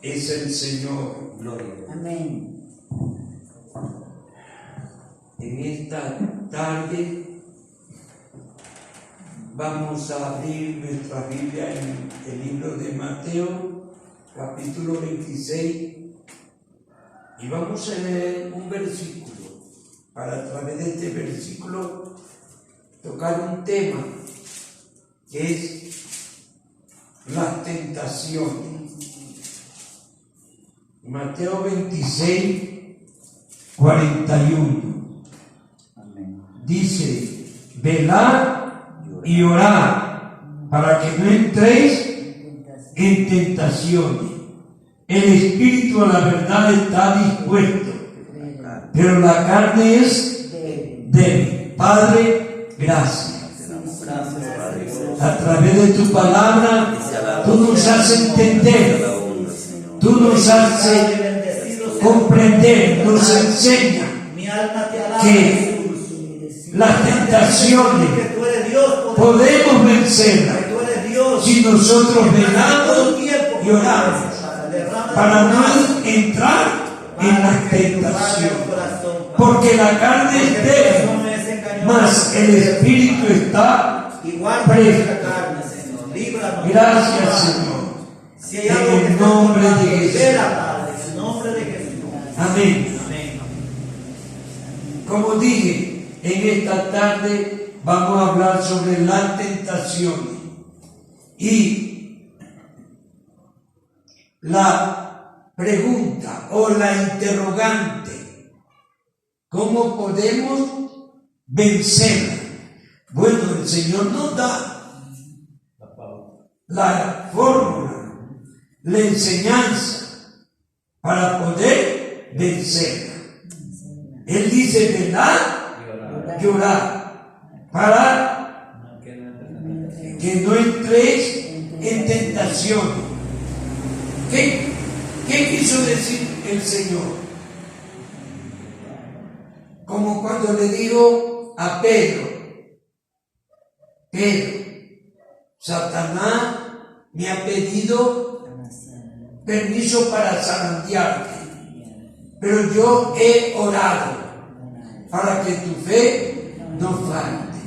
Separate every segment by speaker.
Speaker 1: es el Señor.
Speaker 2: Gloria.
Speaker 3: Amén.
Speaker 1: En esta tarde vamos a abrir nuestra Biblia en el libro de Mateo, capítulo 26, y vamos a leer un versículo para a través de este versículo tocar un tema que es las tentaciones. Mateo 26, 41.
Speaker 2: Amén.
Speaker 1: Dice: velad y orad para que no entréis en tentaciones. El espíritu a la verdad está dispuesto, pero la carne es débil. Padre, gracias. A través de tu palabra, tú nos haces entender, tú nos haces comprender, nos enseña que las tentaciones podemos vencerlas si nosotros velamos y oramos para no entrar en las tentaciones, porque la carne es débil, mas el espíritu está presto. Gracias, Señor, en el nombre de Jesús. Amén. Como dije, en esta tarde vamos a hablar sobre las tentaciones y la pregunta o la interrogante: ¿cómo podemos vencerla? Bueno, el Señor nos da la fórmula, la enseñanza para poder vencerla. Él dice: velad y orad para que no entréis en tentación. ¿Qué quiso decir el Señor? Como cuando le dijo a Pedro: Pedro, Satanás me ha pedido permiso para zarandearte, pero yo he orado para que tu fe no falte,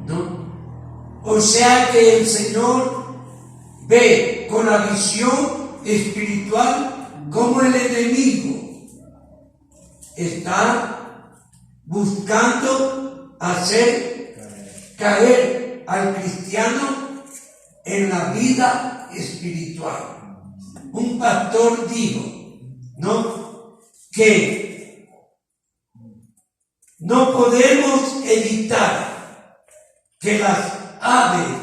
Speaker 1: ¿no? O sea que el Señor ve con la visión espiritual cómo el enemigo está buscando hacer caer al cristiano en la vida espiritual. Un pastor dijo, ¿no?, que no podemos evitar que las aves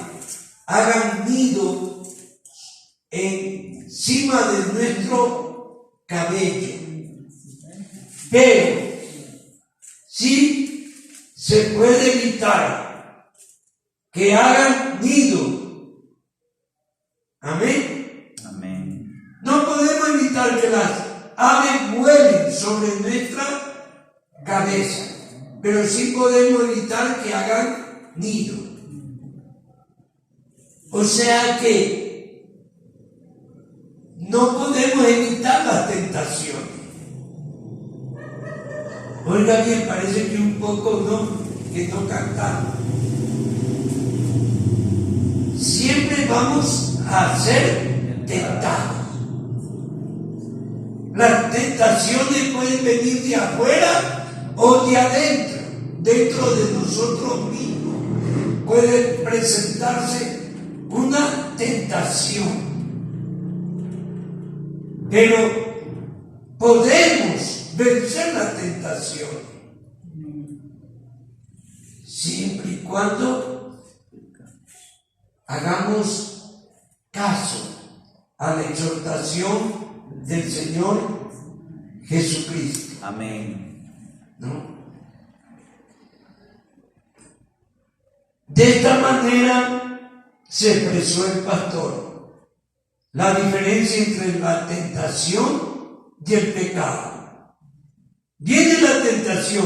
Speaker 1: hagan nido encima de nuestro cabello, pero sí se puede evitar que hagan nido. Amén.
Speaker 2: Amén.
Speaker 1: No podemos evitar que las aves vuelen sobre nuestra cabeza, pero sí podemos evitar que hagan nido. O sea que no podemos evitar las tentaciones. Oiga bien, parece que un poco no, que no cantamos. Siempre vamos a ser tentados. Las tentaciones pueden venir de afuera o de adentro, dentro de nosotros mismos. Puede presentarse una tentación. Pero podemos vencer la tentación siempre y cuando hagamos caso a la exhortación del Señor Jesucristo.
Speaker 2: Amén.
Speaker 1: ¿No? De esta manera se expresó el pastor la diferencia entre la tentación y el pecado. Viene la tentación,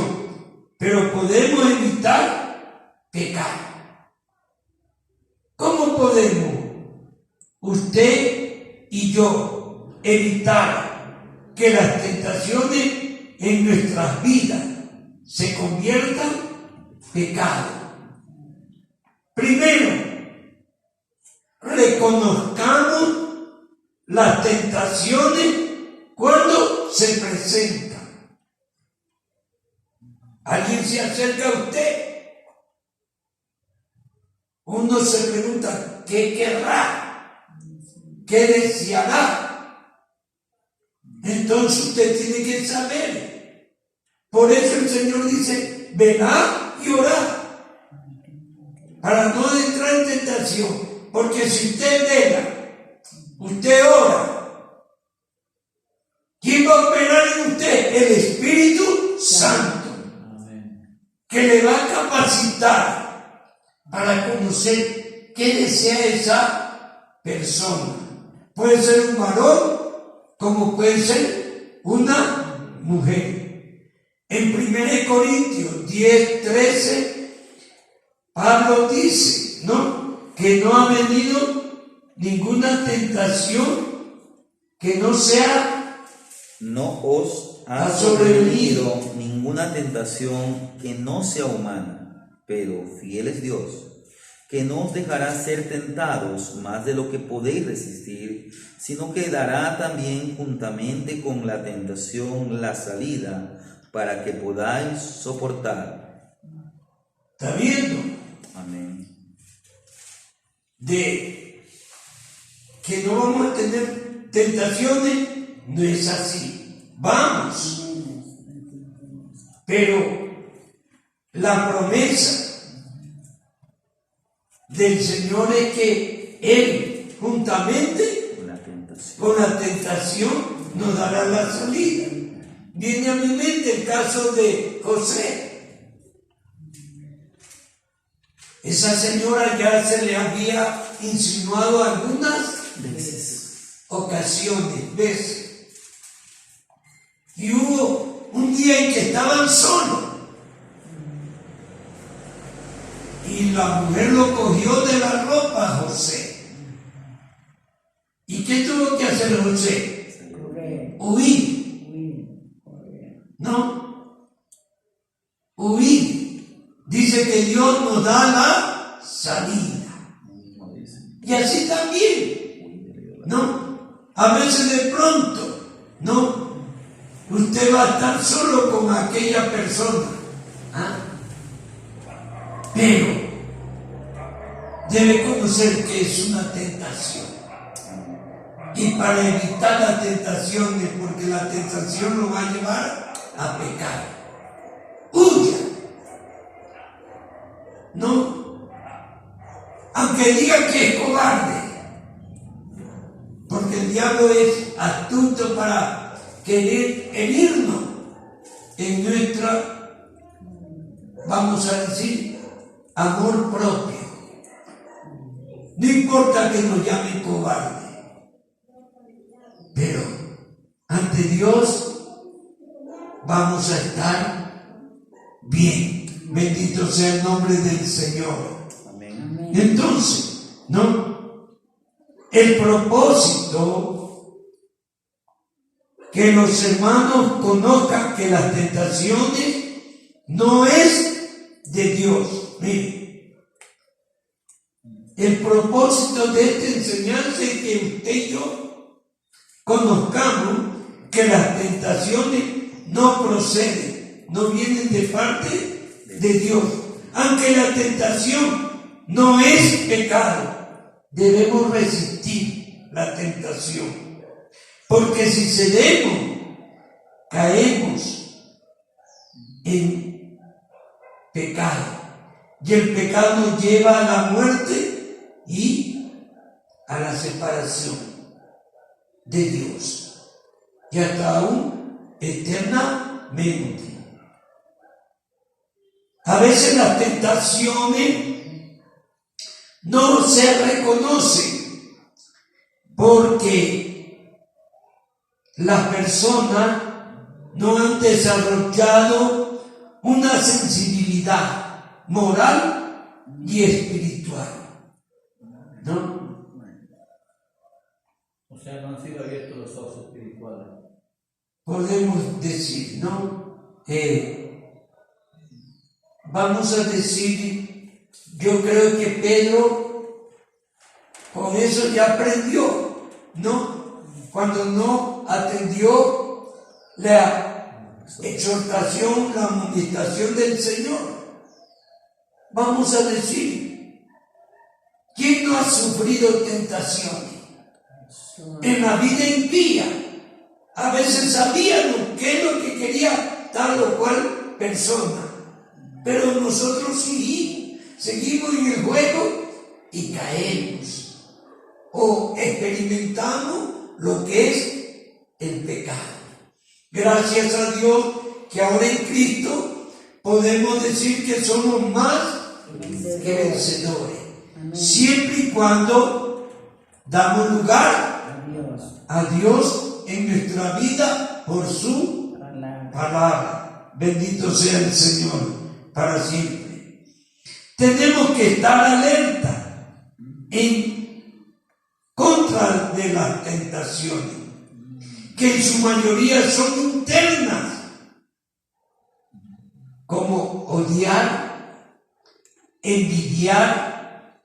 Speaker 1: pero podemos evitar pecar. ¿Cómo podemos usted y yo evitar que las tentaciones en nuestras vidas se conviertan en pecado. Primero, reconozcamos las tentaciones cuando se presentan. Alguien se acerca a usted, uno se pregunta, ¿qué querrá? ¿Qué deseará? Entonces usted tiene que saber. Por eso el Señor dice, velad y orad, para no entrar en tentación. Porque si usted vela, usted ora, ¿quién va a operar en usted? El Espíritu Santo, que le va a capacitar para conocer qué desea esa persona. Puede ser un varón, como puede ser una mujer. En 1 Corintios 10:13, Pablo dice, ¿no?, que no ha venido ninguna tentación que no sea,
Speaker 3: no os ha sobrevenido ninguna tentación que no sea humana, pero fiel es Dios, que no os dejará ser tentados más de lo que podéis resistir, sino que dará también juntamente con la tentación la salida para que podáis soportar.
Speaker 1: ¿Está viendo?
Speaker 3: Amén.
Speaker 1: De que no vamos a tener tentaciones, no es así. Vamos. Pero la promesa del Señor es que Él, juntamente con la tentación, nos dará la salida. Viene a mi mente el caso de José. Esa señora ya se le había insinuado algunas veces. Y hubo un día en que estaban solos. Y la mujer lo cogió de la ropa a José. ¿Y qué tuvo que hacer José? Huir. No. Huir. Dice que Dios nos da la salida. Y así también, ¿no? A veces de pronto, ¿no?, usted va a estar solo con aquella persona. ¿Ah? Pero debe conocer que es una tentación. Y para evitar las tentaciones, porque la tentación lo va a llevar a pecar, huya. No, aunque diga que es cobarde, porque el diablo es astuto para querer herirnos en nuestra, vamos a decir, amor propio. No importa que nos llamen cobarde, pero ante Dios vamos a estar bien. Bendito sea el nombre del Señor.
Speaker 3: Amén.
Speaker 1: Entonces, ¿no?, el propósito que los hermanos conozcan que las tentaciones no es de Dios. Miren, el propósito de esta enseñanza es que usted y yo conozcamos que las tentaciones no proceden, no vienen de parte de Dios. Aunque la tentación no es pecado, debemos resistir la tentación, porque si cedemos, caemos en pecado, y el pecado nos lleva a la muerte y a la separación de Dios, y hasta aún eternamente. A veces las tentaciones no se reconocen porque las personas no han desarrollado una sensibilidad moral y espiritual, ¿no?
Speaker 2: O sea, no han sido abiertos los ojos espirituales.
Speaker 1: Podemos decir, ¿no? Vamos a decir, yo creo que Pedro con eso ya aprendió, ¿no? Cuando no atendió la exhortación, la amonestación del Señor. Vamos a decir, ¿quién no ha sufrido tentaciones? En la vida impía, a veces sabíamos qué es lo que quería tal o cual persona, pero nosotros seguimos en el juego y caemos o experimentamos lo que es el pecado. Gracias a Dios que ahora en Cristo podemos decir que somos más que vencedores, siempre y cuando damos lugar a Dios en nuestra vida por su palabra. Bendito sea el Señor para siempre. Tenemos que estar alerta en contra de las tentaciones, que en su mayoría son internas, como odiar, envidiar,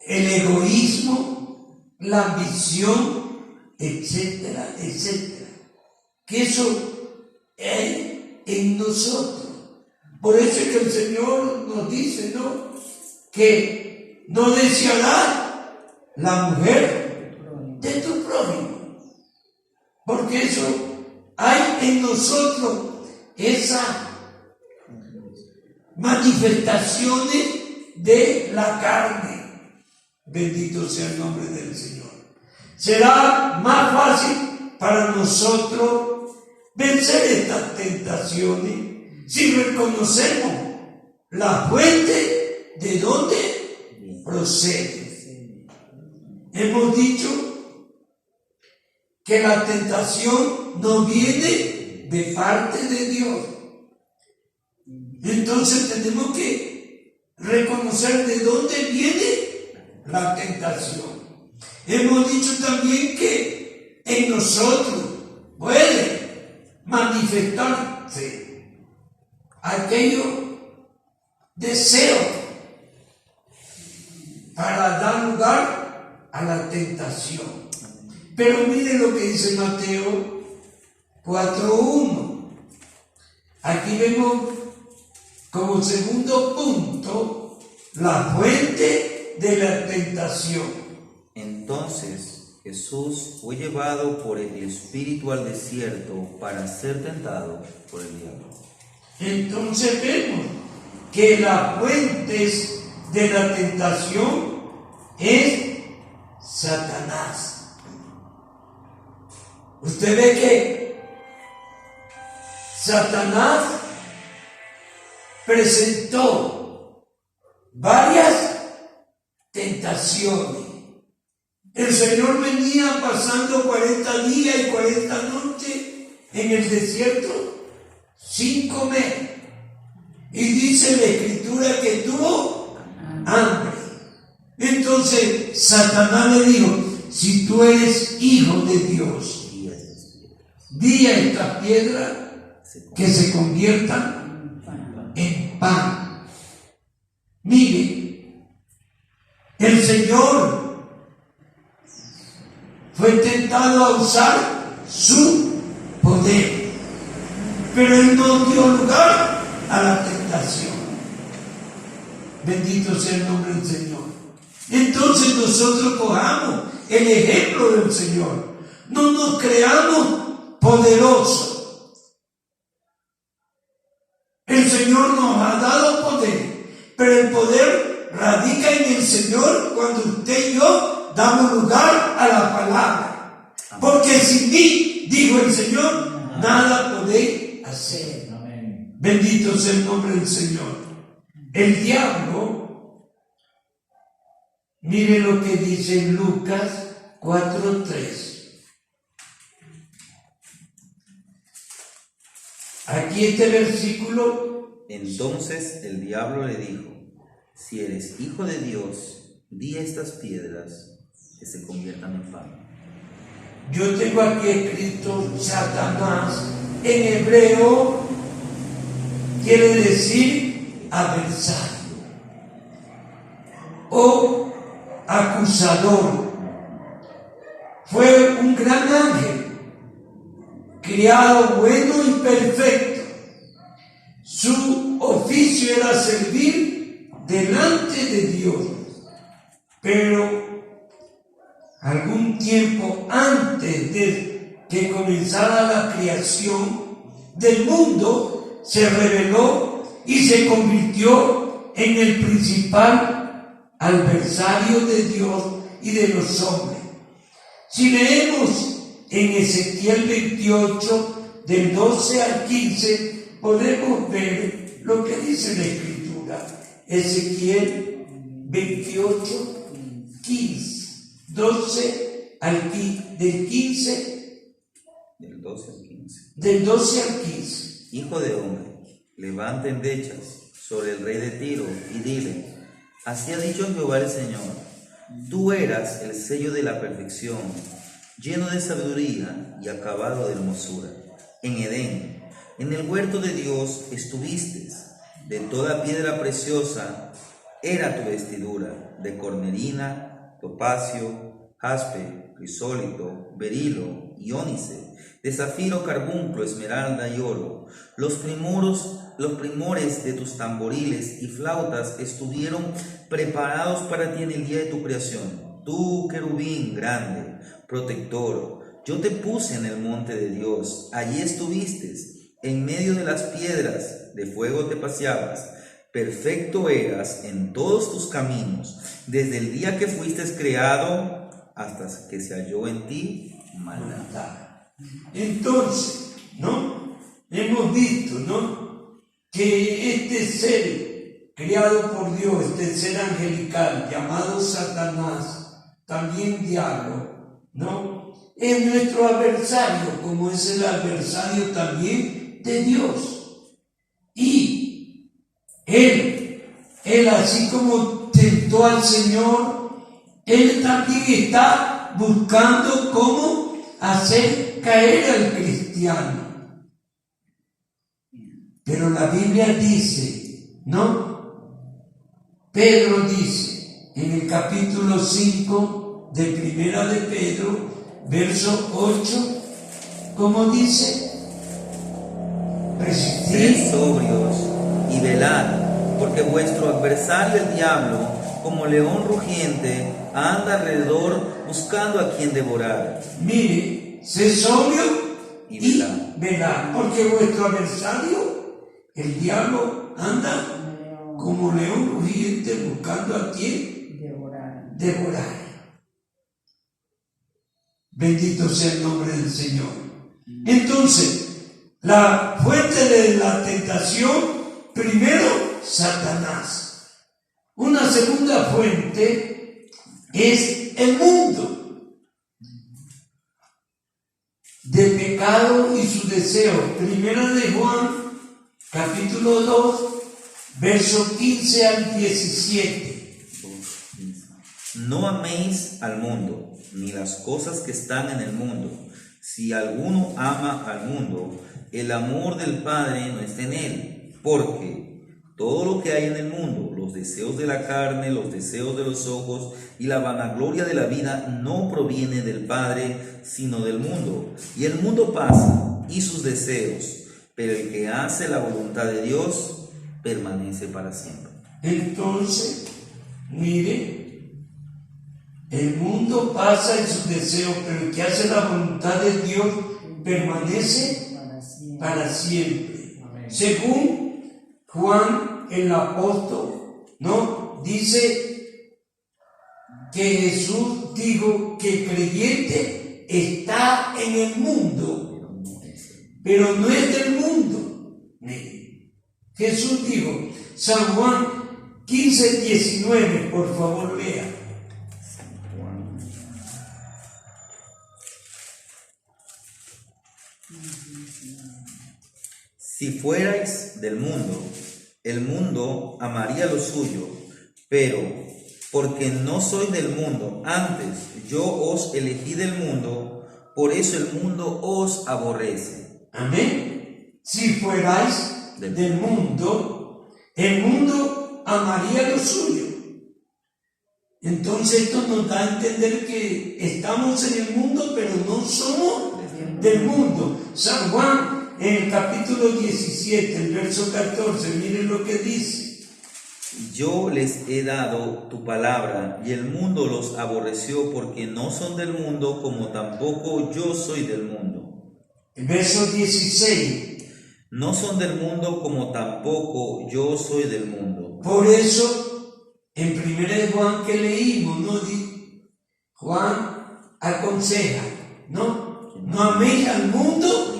Speaker 1: el egoísmo, la ambición, etcétera, etcétera. Que eso es en nosotros. Por eso es que el Señor nos dice, ¿no? Que no deseará la mujer de tu prójimo. Porque eso hay en nosotros esa manifestaciones de la carne. Bendito sea el nombre del Señor. Será más fácil para nosotros vencer estas tentaciones si reconocemos la fuente de donde procede. Hemos dicho que la tentación no viene de parte de Dios. Entonces tenemos que reconocer de dónde viene la tentación. Hemos dicho también que en nosotros puede manifestarse aquello deseo para dar lugar a la tentación. Pero mire lo que dice Mateo 4:1. Aquí vemos como segundo punto la fuente de la tentación.
Speaker 3: Entonces Jesús fue llevado por el Espíritu al desierto para ser tentado por el diablo.
Speaker 1: Entonces vemos que las fuentes de la tentación es Satanás. Usted ve que Satanás presentó varias tentaciones. El Señor venía pasando 40 días y 40 noches en el desierto sin comer. Y dice la Escritura que tuvo hambre. Entonces Satanás le dijo, si tú eres hijo de Dios, di a estas piedras que se conviertan en pan. Mire, el Señor fue tentado a usar su poder, pero Él no dio lugar a la tentación. Bendito sea el nombre del Señor. Entonces nosotros cojamos el ejemplo del Señor. No nos creamos poderosos. El Señor nos ha dado poder, pero el poder radica en el Señor cuando usted y yo damos lugar a la palabra. Porque sin mí, dijo el Señor, nada podéis hacer. Bendito sea el nombre del Señor. El diablo, mire lo que dice en Lucas 4:3. Aquí este versículo.
Speaker 3: Entonces el diablo le dijo, si eres hijo de Dios, di a estas piedras que se conviertan en pan.
Speaker 1: yo tengo aquí escrito Satanás, en hebreo quiere decir adversario o acusador. Fue un gran ángel, criado bueno y perfecto. Su oficio era servir delante de Dios. Pero algún tiempo antes de que comenzara la creación del mundo, se rebeló y se convirtió en el principal adversario de Dios y de los hombres. Si leemos en Ezequiel 28, del 12 al 15, podemos ver lo que dice la Escritura. Ezequiel 28, 15, 12 al 15, del 15,
Speaker 3: Del 12 al 15.
Speaker 1: del 12 al 15.
Speaker 3: Hijo de hombre, levanta endechas sobre el rey de Tiro y dile: así ha dicho Jehová el Señor, tú eras el sello de la perfección, lleno de sabiduría y acabado de hermosura. En Edén, en el huerto de Dios estuviste, de toda piedra preciosa era tu vestidura, de cornerina, topacio, jaspe, crisólito, berilo y ónice, de zafiro, carbunclo, esmeralda y oro. Los primores de tus tamboriles y flautas estuvieron preparados para ti en el día de tu creación. Tú, querubín grande, protector, yo te puse en el monte de Dios. Allí estuviste, en medio de las piedras de fuego te paseabas. Perfecto eras en todos tus caminos, desde el día que fuiste creado hasta que se halló en ti maldad.
Speaker 1: Entonces, ¿no? Hemos visto, ¿no?, que este ser creado por Dios, este ser angelical llamado Satanás, también diablo, ¿no?, es nuestro adversario, como es el adversario también de Dios. Y él así como tentó al Señor, él también está buscando cómo hacer caer al cristiano. Pero la Biblia dice, ¿no? Pedro dice en el capítulo 5 de Primera de Pedro, verso 8, ¿cómo dice?
Speaker 3: Sed sobrios y velad, porque vuestro adversario el diablo, como león rugiente, anda alrededor buscando a quien devorar.
Speaker 1: Mire, sé sobrio
Speaker 3: Y
Speaker 1: velad, porque vuestro adversario, el diablo, anda como león rugiente buscando a quien devorar. Bendito sea el nombre del Señor. Entonces, la fuente de la tentación, primero, Satanás. Una segunda fuente es el mundo de pecado y su deseo. Primera de Juan, capítulo 2, verso 15 al 17.
Speaker 3: No améis al mundo, ni las cosas que están en el mundo. Si alguno ama al mundo, el amor del Padre no está en él, porque todo lo que hay en el mundo, los deseos de la carne, los deseos de los ojos y la vanagloria de la vida, no proviene del Padre, sino del mundo. Y el mundo pasa, y sus deseos, pero el que hace la voluntad de Dios permanece para siempre.
Speaker 1: Entonces, mire, el mundo pasa en sus deseos, pero el que hace la voluntad de Dios permanece para siempre. Según Juan el apóstol, ¿no?, dice que Jesús dijo que el creyente está en el mundo, pero no es del mundo. Mire, Jesús dijo, San Juan 15:19, por favor lea.
Speaker 3: Si fuerais del mundo, el mundo amaría lo suyo, pero porque no sois del mundo, antes yo os elegí del mundo, Por eso el mundo os aborrece.
Speaker 1: Amén. Si fuerais del mundo, el mundo amaría lo suyo. Entonces esto nos da a entender que estamos en el mundo, pero no somos del mundo. San Juan, en el capítulo 17, el verso 14, miren lo que dice.
Speaker 3: Yo les he dado tu palabra, y el mundo los aborreció porque no son del mundo, como tampoco yo soy del mundo.
Speaker 1: El verso 16.
Speaker 3: No son del mundo, como tampoco yo soy del mundo.
Speaker 1: Por eso, en 1 Juan que leímos, ¿no? Juan aconseja, ¿no? No améis al mundo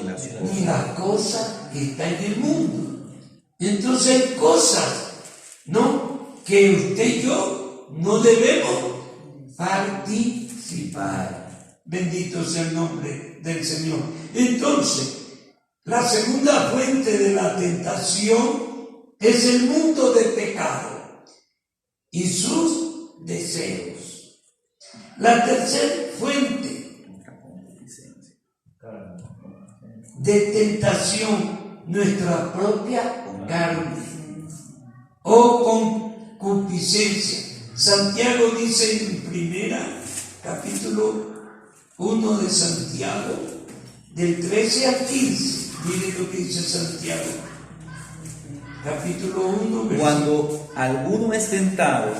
Speaker 1: ni las cosas que están en el mundo. Entonces hay cosas, ¿no? Que usted y yo no debemos participar. Bendito sea el nombre del Señor. Entonces, la segunda fuente de la tentación es el mundo de pecado y sus deseos. La tercera fuente de tentación, nuestra propia carne o concupiscencia. Santiago dice en capítulo 1 de Santiago, del 13 al 15, mire lo que dice Santiago, capítulo 1,
Speaker 3: Cuando alguno es tentado,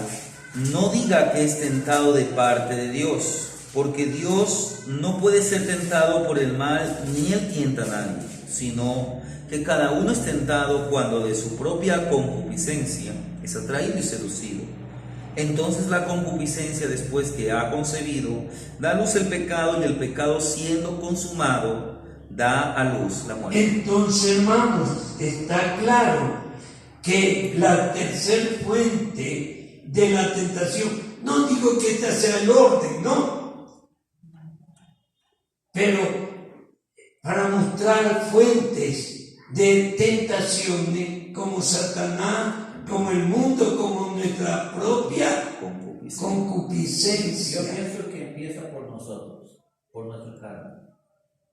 Speaker 3: no diga que es tentado de parte de Dios, porque Dios no puede ser tentado por el mal, ni él tienta a nadie, sino que cada uno es tentado cuando de su propia concupiscencia es atraído y seducido. Entonces la concupiscencia, después que ha concebido, da a luz el pecado, y el pecado, siendo consumado, da a luz la muerte.
Speaker 1: Entonces, hermanos, está claro que la tercera fuente de la tentación, no digo que esta sea el orden, no, pero para mostrar fuentes de tentaciones como Satanás, como el mundo, como nuestra propia concupiscencia.
Speaker 2: Yo pienso que empieza por nosotros, por nuestra carne.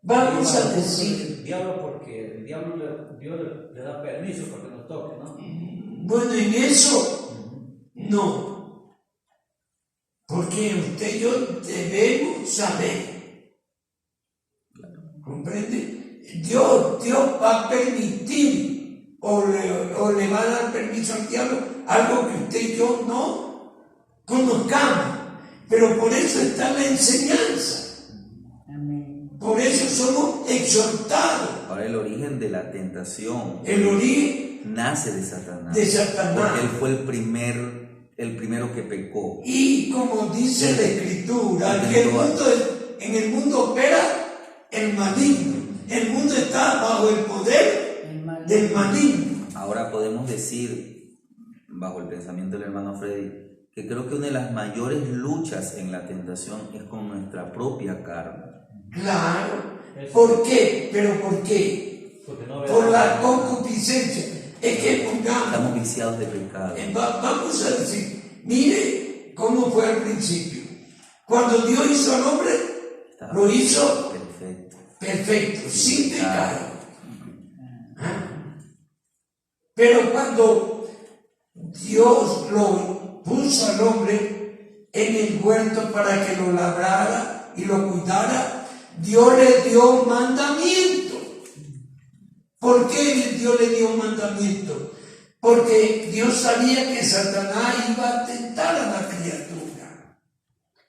Speaker 1: Vamos a decir,
Speaker 2: El diablo, porque el diablo Dios le da permiso para que nos toque, ¿no?
Speaker 1: bueno, en eso no, porque usted y yo debemos saber, ¿comprende? Dios va a permitir o le va a dar permiso al diablo algo que usted y yo no conozcamos, pero por eso está la enseñanza. Por eso somos exhortados.
Speaker 3: Ahora, el origen de la tentación,
Speaker 1: El origen
Speaker 3: nace de Satanás.
Speaker 1: Satanás.
Speaker 3: Porque él fue el primero que pecó.
Speaker 1: Y como dice la Escritura, que en el mundo opera el maligno. El mundo está bajo el poder del maligno.
Speaker 3: Ahora podemos decir, bajo el pensamiento del hermano Freddy, que creo que una de las mayores luchas en la tentación es con nuestra propia carne.
Speaker 1: Claro. ¿Por qué? ¿Pero por qué? Por la concupiscencia. Es que pongamos,
Speaker 3: Estamos viciados de pecado.
Speaker 1: vamos a decir, mire cómo fue al principio. Cuando Dios hizo al hombre, lo hizo perfecto, sin pecado. Pero cuando Dios lo puso al hombre en el huerto para que lo labrara y lo cuidara, Dios le dio mandamiento. ¿Por qué Dios le dio mandamiento? Porque Dios sabía que Satanás iba a tentar a la criatura.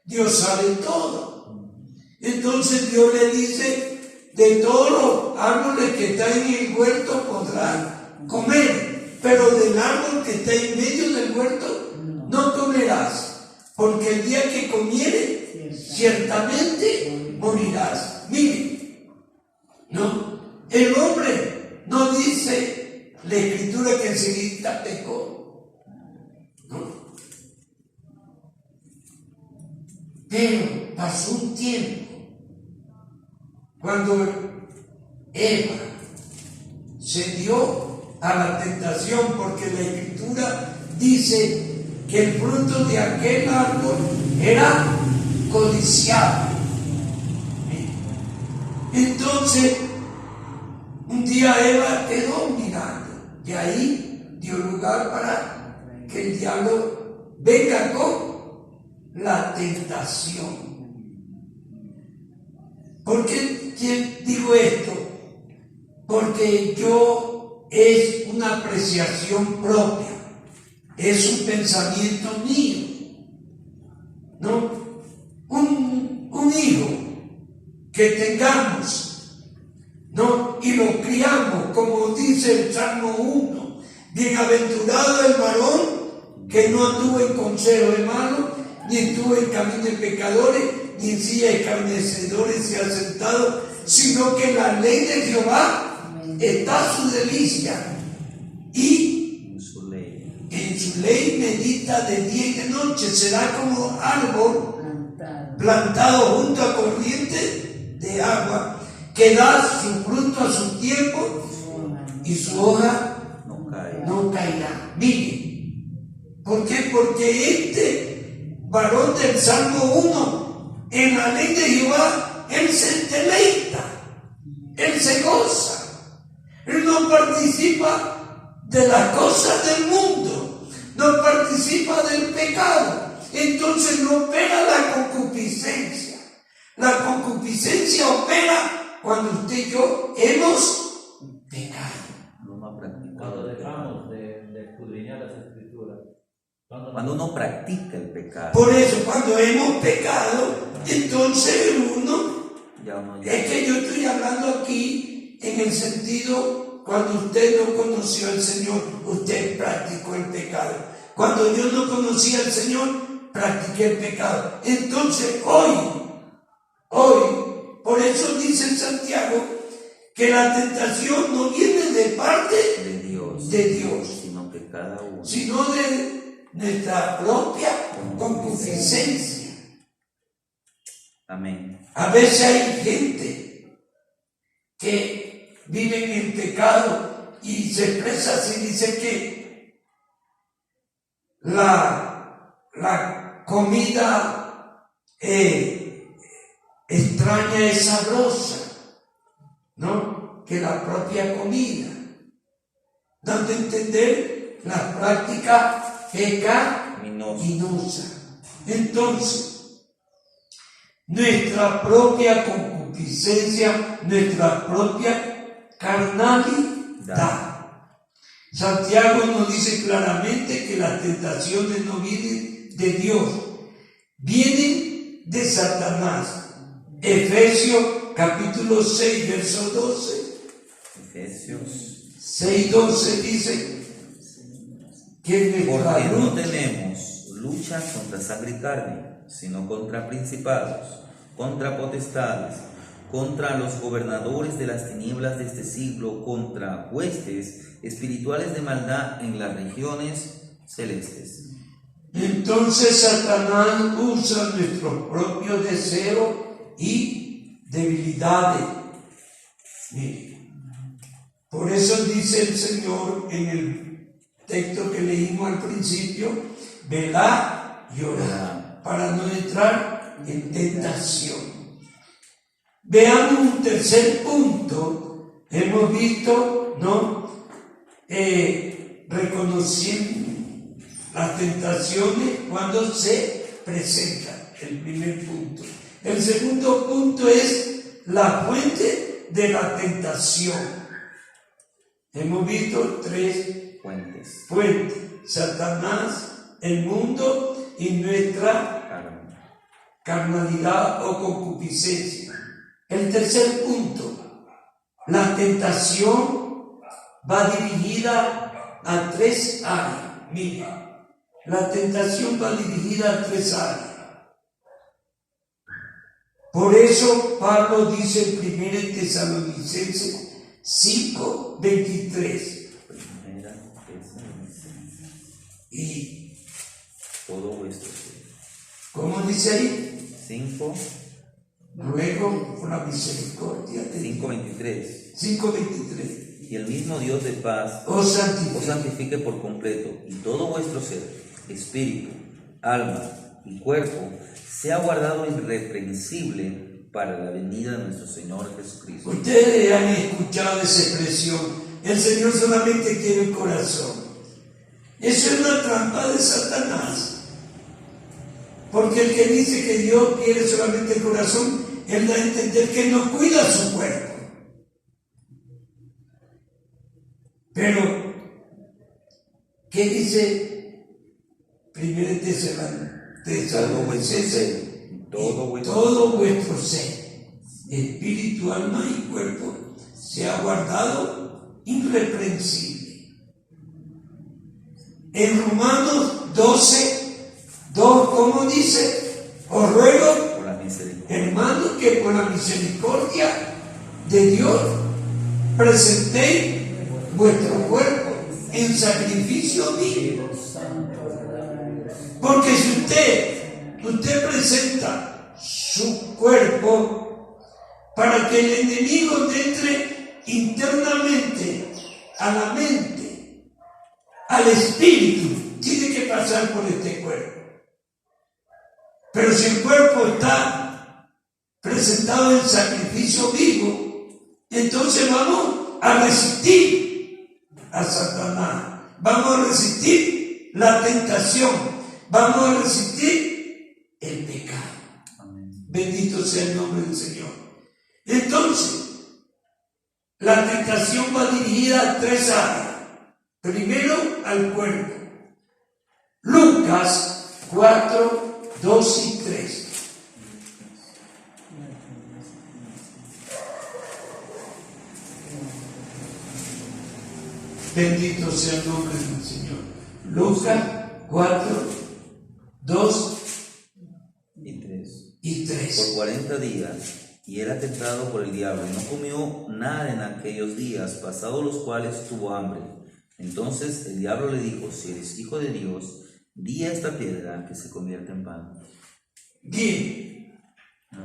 Speaker 1: Dios sabe todo. Entonces Dios le dice, de todos los árboles que están en el huerto podrán comer, pero del árbol que está en medio del huerto no comerás, porque el día que comieres, ciertamente morirás. Mire, no, el hombre no dice la Escritura que enseguida pecó, no. Pero pasó un tiempo cuando Eva se dio a la tentación, porque la Escritura dice que el fruto de aquel árbol era codiciable. Entonces, un día Eva quedó mirando y ahí dio lugar para que el diablo venga con la tentación. ¿Por qué digo esto? Porque es una apreciación propia, es un pensamiento mío, ¿no? Un hijo que tengamos, ¿no? Y lo criamos, como dice el Salmo 1, bienaventurado el varón que no anduvo en consejo de malos, ni estuvo en camino de pecadores, ni en silla de escarnecedores se ha sentado, sino que en la ley de Jehová está su delicia, y en su ley medita de día y de noche. Será como árbol plantado junto a corriente de agua, que da su fruto a su tiempo y su hoja no caerá. Mire, ¿por qué? Porque este varón del Salmo 1, en la ley de Jehová, él se deleita, él se goza, él no participa de las cosas del mundo, no participa del pecado. Entonces no opera la concupiscencia. La concupiscencia opera cuando usted y yo hemos pecado.
Speaker 2: Cuando dejamos de escudriñar las escrituras.
Speaker 3: Cuando uno practica el pecado.
Speaker 1: Por eso, cuando hemos pecado, entonces uno
Speaker 3: ya.
Speaker 1: Es que yo estoy hablando aquí en el sentido, cuando usted no conoció al Señor, usted practicó el pecado. Cuando yo no conocía al Señor, practiqué el pecado. Entonces hoy, por eso dice Santiago que la tentación no viene de parte de Dios,
Speaker 3: sino que cada uno,
Speaker 1: sino de nuestra propia concupiscencia.
Speaker 3: Amén.
Speaker 1: A veces hay gente que vive en el pecado y se expresa así, dice que la comida extraña es sabrosa, ¿no? Que la propia comida, dando a entender la práctica pecaminosa. Entonces, nuestra propia concupiscencia, nuestra propia carnalidad. Santiago nos dice claramente que las tentaciones no vienen de Dios, vienen de Satanás. Efesios capítulo 6, verso 12.
Speaker 3: Efesios
Speaker 1: 6:12 dice que
Speaker 3: porque no tenemos lucha contra sangre y carne, sino contra principados, contra potestades, contra los gobernadores de las tinieblas de este siglo, contra huestes espirituales de maldad en las regiones celestes.
Speaker 1: Entonces Satanás usa nuestros propios deseos y debilidades. Mire, por eso dice el Señor en el texto que leímos al principio: velad y orad, para no entrar en tentación. Veamos un tercer punto. Hemos visto, ¿no? Reconociendo las tentaciones cuando se presentan. El primer punto. El segundo punto es la fuente de la tentación. Hemos visto tres fuentes: Satanás, el mundo y nuestra carnalidad o concupiscencia. El tercer punto: la tentación va dirigida a tres áreas. Mire, la tentación va dirigida a tres áreas. Por eso Pablo dice en 1 Tesalonicenses 5:23. Y
Speaker 3: todo vuestro ser.
Speaker 1: ¿Cómo dice ahí?
Speaker 3: 5.
Speaker 1: Luego, por la misericordia de
Speaker 3: 5:23.
Speaker 1: 5:23.
Speaker 3: Y el mismo Dios de paz
Speaker 1: os
Speaker 3: santifique por completo, y todo vuestro ser, espíritu, alma y cuerpo, sea guardado irreprensible para la venida de nuestro Señor Jesucristo.
Speaker 1: Ustedes han escuchado esa expresión, el Señor solamente quiere el corazón. Eso es una trampa de Satanás, porque el que dice que Dios quiere solamente el corazón, él da a entender que no cuida su cuerpo. Pero, ¿qué dice 1 Tesalonicenses? Todo vuestro ser, espíritu, alma y cuerpo, sea guardado irreprensible. En Romanos 12, 2, ¿cómo dice? Os ruego,
Speaker 3: Por la misericordia,
Speaker 1: hermanos, que por la misericordia de Dios presentéis vuestro cuerpo en sacrificio vivo. Porque si usted presenta su cuerpo para que el enemigo entre internamente a la mente, al espíritu, tiene que pasar por este cuerpo. Pero si el cuerpo está presentado en sacrificio vivo, entonces vamos a resistir a Satanás, vamos a resistir la tentación, vamos a resistir el pecado.
Speaker 3: amén.
Speaker 1: Bendito sea el nombre del Señor. Entonces, la tentación va dirigida a 3 áreas. Primero, al cuerpo. Lucas 4, 2 y 3. Bendito sea el nombre del Señor. Lucas 4, 2 y 3.
Speaker 3: Por 40 días, y era tentado por el diablo, y no comió nada en aquellos días, pasados los cuales tuvo hambre. Entonces el diablo le dijo: si eres hijo de Dios, di a esta piedra que se convierta en pan.
Speaker 1: Bien,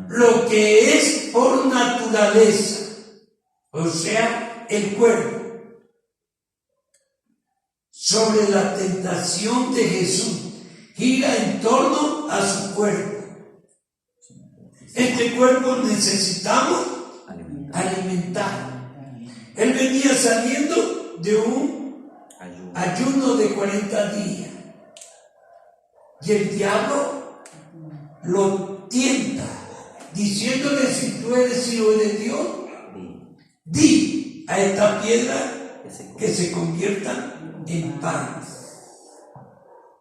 Speaker 1: lo que es por naturaleza, o sea, el cuerpo, sobre la tentación de Jesús, gira en torno a su cuerpo. Este cuerpo necesitamos alimentar. Él venía saliendo de un ayuno de 40 días. Y el diablo lo tienta, diciéndole: si tú eres hijo de Dios, di a esta piedra que se convierta en pan.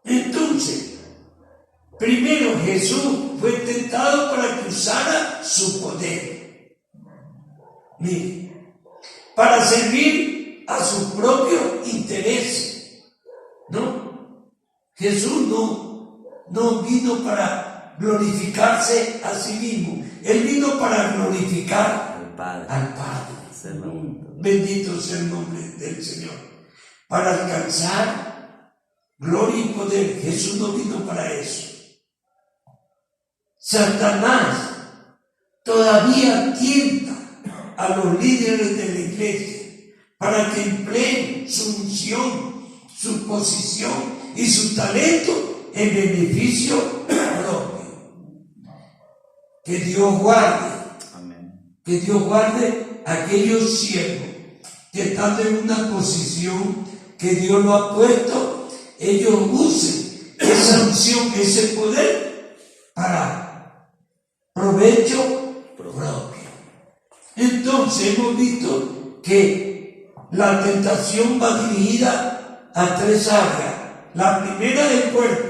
Speaker 1: Entonces, primero Jesús fue tentado para que usara su poder. Mire, para servir a su propio interés. ¿No? Jesús no vino para glorificarse a sí mismo. Él vino para glorificar al Padre. Bendito sea el nombre del Señor. Para alcanzar gloria y poder. Jesús no vino para eso. Satanás todavía tienta a los líderes de la iglesia para que empleen su unción, su posición y su talento en beneficio propio. Que Dios guarde,
Speaker 3: Amén.
Speaker 1: que Dios guarde a aquellos siervos que están en una posición que Dios lo ha puesto, ellos usen esa unción, ese poder para provecho propio. Entonces hemos visto que la tentación va dirigida a 3 áreas. La primera, del cuerpo.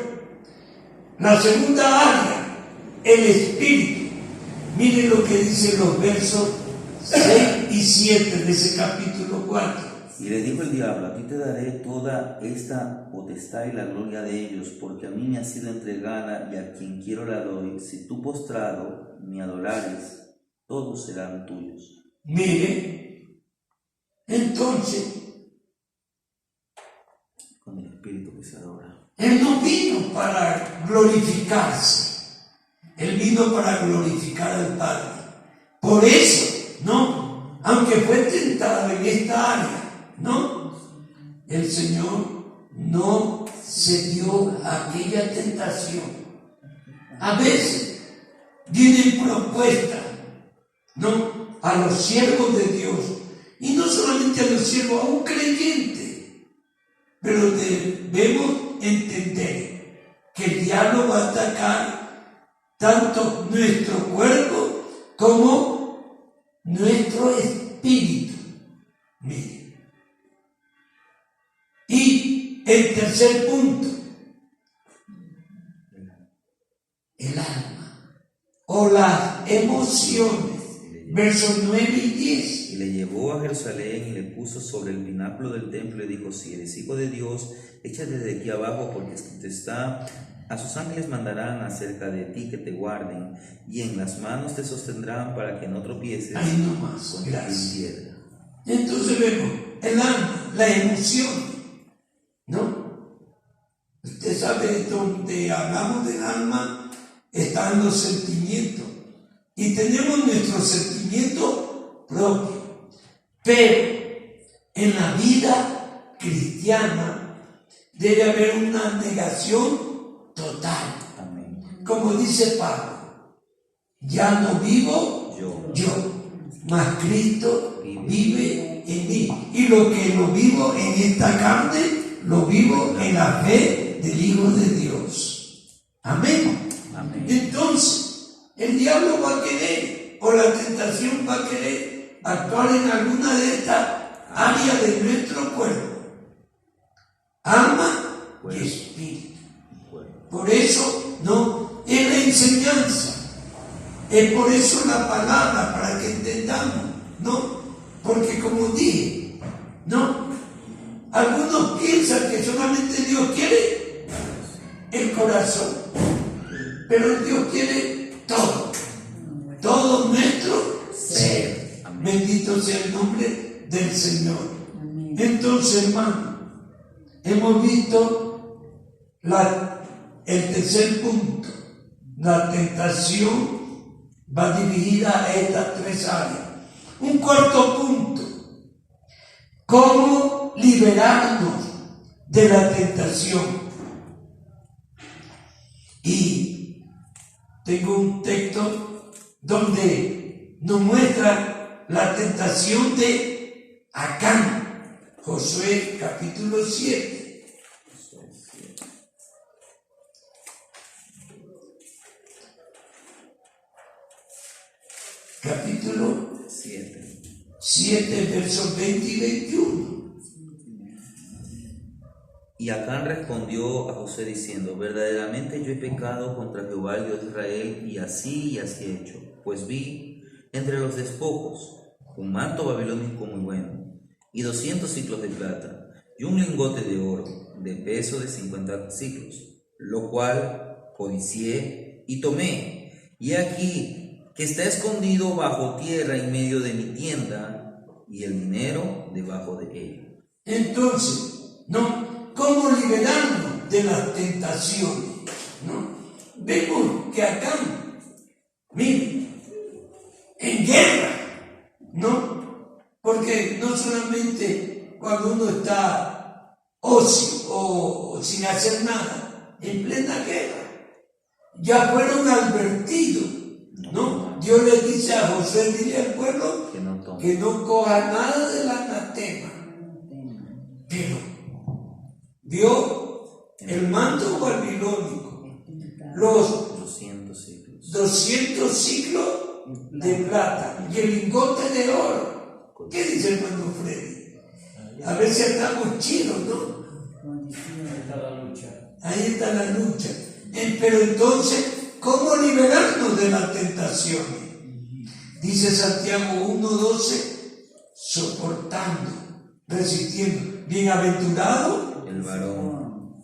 Speaker 1: La segunda área, el espíritu. Miren lo que dicen los versos 6 y 7 de ese capítulo 4.
Speaker 3: Y le dijo el diablo: a ti te daré toda esta potestad y la gloria de ellos, porque a mí me ha sido entregada, y a quien quiero la doy. Si tú postrado me adorares, todos serán tuyos.
Speaker 1: Mire, entonces,
Speaker 3: Con el espíritu que se adora.
Speaker 1: Él no vino para glorificarse, Él vino para glorificar al Padre. Por eso, no, aunque fue tentado en esta área, no, el Señor no cedió a aquella tentación. A veces vienen propuestas ¿no? A los siervos de Dios. Y no solamente a los siervos, a un creyente. Pero debemos entender que el diablo va a atacar tanto nuestro cuerpo como nuestro espíritu. Mire. Y el tercer punto, el alma o las emociones, versos 9 y 10.
Speaker 3: Y le llevó a Jerusalén y le puso sobre el pináculo del templo y dijo: si eres hijo de Dios, échate de aquí abajo, porque escrito está: a sus ángeles mandarán acerca de ti que te guarden, y en las manos te sostendrán para que no tropieces
Speaker 1: Ahí nomás,
Speaker 3: con tu
Speaker 1: gracias.
Speaker 3: piedra.
Speaker 1: Entonces vemos el alma, la emoción, ¿no? Usted sabe, donde hablamos del alma están los sentimientos, y tenemos nuestros sentimientos propios, pero en la vida cristiana debe haber una negación total.
Speaker 3: Amén.
Speaker 1: Como dice Pablo: ya no vivo yo, mas Cristo vive en mí, y lo que no vivo en esta carne, lo vivo en la fe del Hijo de Dios. Amén.
Speaker 3: Amén.
Speaker 1: Entonces, el diablo va a querer, o la tentación va a querer actuar en alguna de estas áreas de nuestro cuerpo, alma y espíritu. Por eso, no, es la enseñanza, es por eso la palabra, para que entendamos, ¿no? Porque como dije, ¿no? Algunos piensan que solamente Dios quiere el corazón, pero Dios quiere todo nuestro ser. Bendito sea el nombre del Señor. Entonces, hermano, hemos visto el tercer punto. La tentación va dirigida a estas tres áreas. Un cuarto punto: ¿cómo liberarnos de la tentación? Y tengo un texto donde nos muestra la tentación de Acán, Josué capítulo 7. Capítulo 7, versos 20 y 21.
Speaker 3: Y Acán respondió a José diciendo: verdaderamente yo he pecado contra Jehová el Dios de Israel, y así he hecho. Pues vi entre los despojos un manto babilónico muy bueno, y 200 siclos de plata, y un lingote de oro, de peso de 50 siclos, lo cual codicié y tomé. Y aquí que está escondido bajo tierra en medio de mi tienda, y el dinero debajo de él.
Speaker 1: Entonces, ¿no? ¿Cómo liberarnos de las tentaciones? ¿No? Vemos que acá, miren, en guerra, ¿no? Porque no solamente cuando uno está ocio o sin hacer nada, en plena guerra, ya fueron advertidos, ¿no? Dios le dice a José, dile al pueblo que no coja nada del anatema. Pero vio el manto babilónico, los 200 ciclos de plata y el lingote de oro. ¿Qué dice hermano Freddy? A ver si estamos chinos, ¿no? Ahí está la lucha. Pero entonces, ¿cómo liberarnos de las tentaciones? Dice Santiago 1:12, soportando, resistiendo. Bienaventurado
Speaker 3: el varón.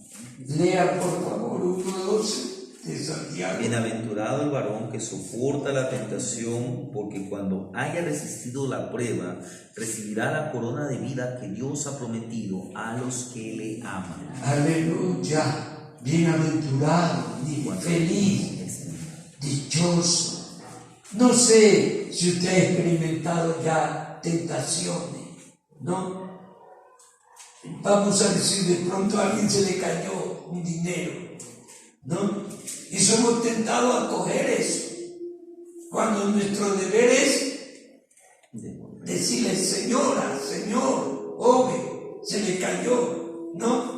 Speaker 1: Lea por favor 1:12 de Santiago.
Speaker 3: Bienaventurado el varón que soporta la tentación, porque cuando haya resistido la prueba, recibirá la corona de vida que Dios ha prometido a los que le aman.
Speaker 1: Aleluya. Bienaventurado, feliz, dichoso. No sé si usted ha experimentado ya tentaciones, ¿no? Vamos a decir, de pronto a alguien se le cayó un dinero, ¿no? Y somos tentados a coger eso, cuando nuestro deber es decirle señora, señor, joven, se le cayó, ¿no?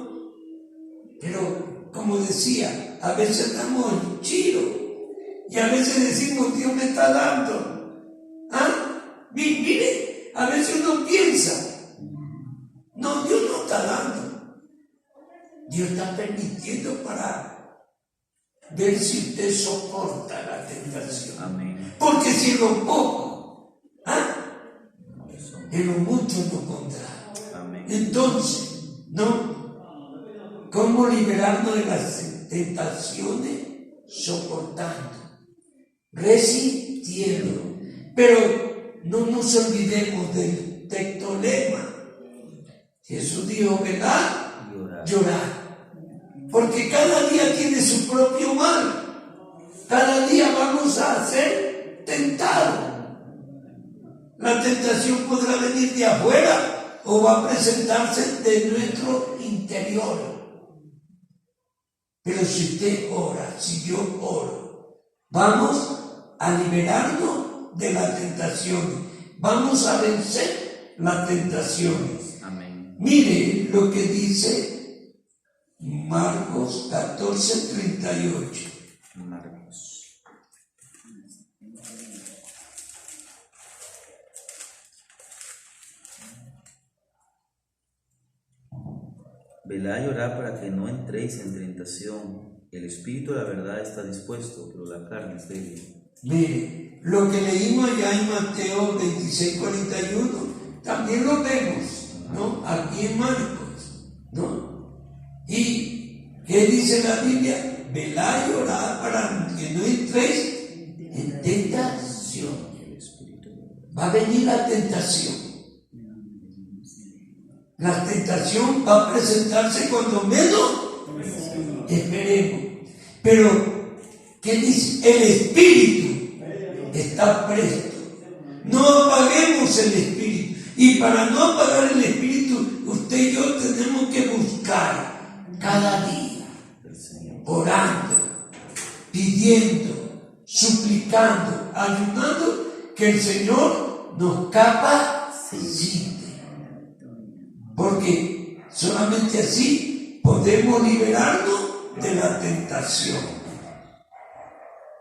Speaker 1: Pero como decía, a veces damos el chiro y a veces decimos Dios me está dando. ¿Ah? Mire, a veces uno piensa, no, Dios no está dando. Dios está permitiendo para ver si usted soporta la tentación.
Speaker 3: Amén.
Speaker 1: Porque si en lo poco, en lo mucho no pondrá.
Speaker 3: Amén.
Speaker 1: Entonces, ¿no? ¿Cómo liberarnos de las tentaciones? Soportando, resistiendo. Pero no nos olvidemos del texto lema. Jesús dijo, ¿verdad? Llorar. Porque cada día tiene su propio mal. Cada día vamos a ser tentados. La tentación podrá venir de afuera o va a presentarse de nuestro interior. Pero si usted ora, si yo oro, vamos a liberarnos de la tentación. Vamos a vencer las tentaciones.
Speaker 3: Amén.
Speaker 1: Mire lo que dice Marcos 14:38.
Speaker 3: Marcos. Velad y orad para que no entréis en tentación. El espíritu de la verdad está dispuesto, pero la carne es débil.
Speaker 1: Mire, lo que leímos allá en Mateo 26:41, también lo vemos, ¿no? Aquí en Marcos, ¿no? ¿Y qué dice la Biblia? Velad y orad para que no entréis en tentación. Va a venir la tentación. La tentación va a presentarse cuando menos esperemos. Pero, ¿qué dice? El espíritu está presto. No apaguemos el espíritu. Y para no apagar el espíritu, usted y yo tenemos que buscar cada día, orando, pidiendo, suplicando, ayunando, que el Señor nos capacite. Porque solamente así podemos liberarnos de la tentación.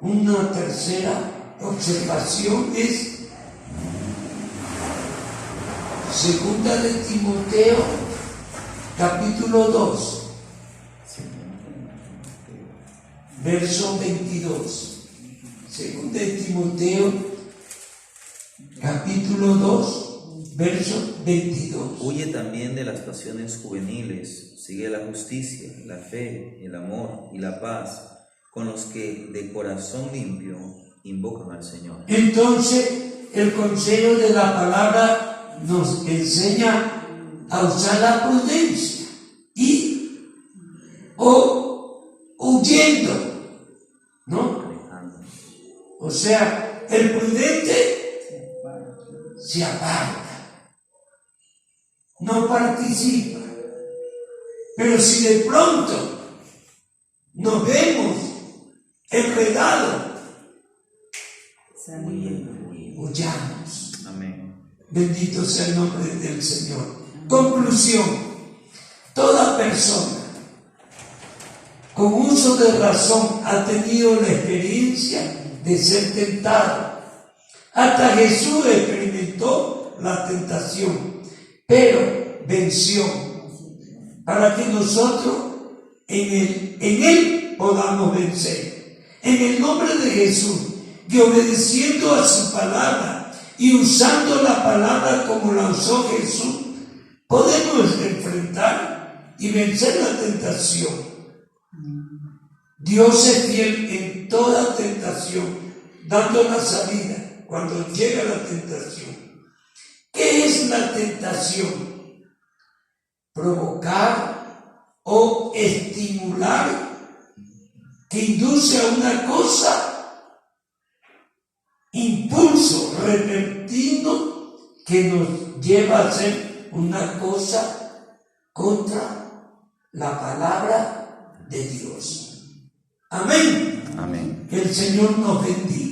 Speaker 1: Una tercera observación es Segunda de Timoteo, capítulo 2, verso 22. Segunda de Timoteo, capítulo 2, verso 22.
Speaker 3: Huye también de las pasiones juveniles, sigue la justicia, la fe, el amor y la paz, con los que de corazón limpio invocan al Señor.
Speaker 1: Entonces, el consejo de la palabra nos enseña a usar la prudencia o huyendo, ¿no? O sea, el prudente se aparta, no participa. Pero si de pronto nos vemos enredados, huyamos.
Speaker 3: Amén.
Speaker 1: Bendito sea el nombre del Señor. Conclusión: toda persona con uso de razón ha tenido la experiencia de ser tentado. Hasta Jesús experimentó la tentación, pero venció, para que nosotros en él podamos vencer. En el nombre de Jesús, y obedeciendo a su palabra y usando la palabra como la usó Jesús, podemos enfrentar y vencer la tentación. Dios es fiel en toda tentación, dando la salida cuando llega la tentación. ¿Qué es la tentación? Provocar o estimular que induce a una cosa, impulso repentino que nos lleva a hacer una cosa contra la palabra de Dios. Amén.
Speaker 3: Amén.
Speaker 1: Que el Señor nos bendiga.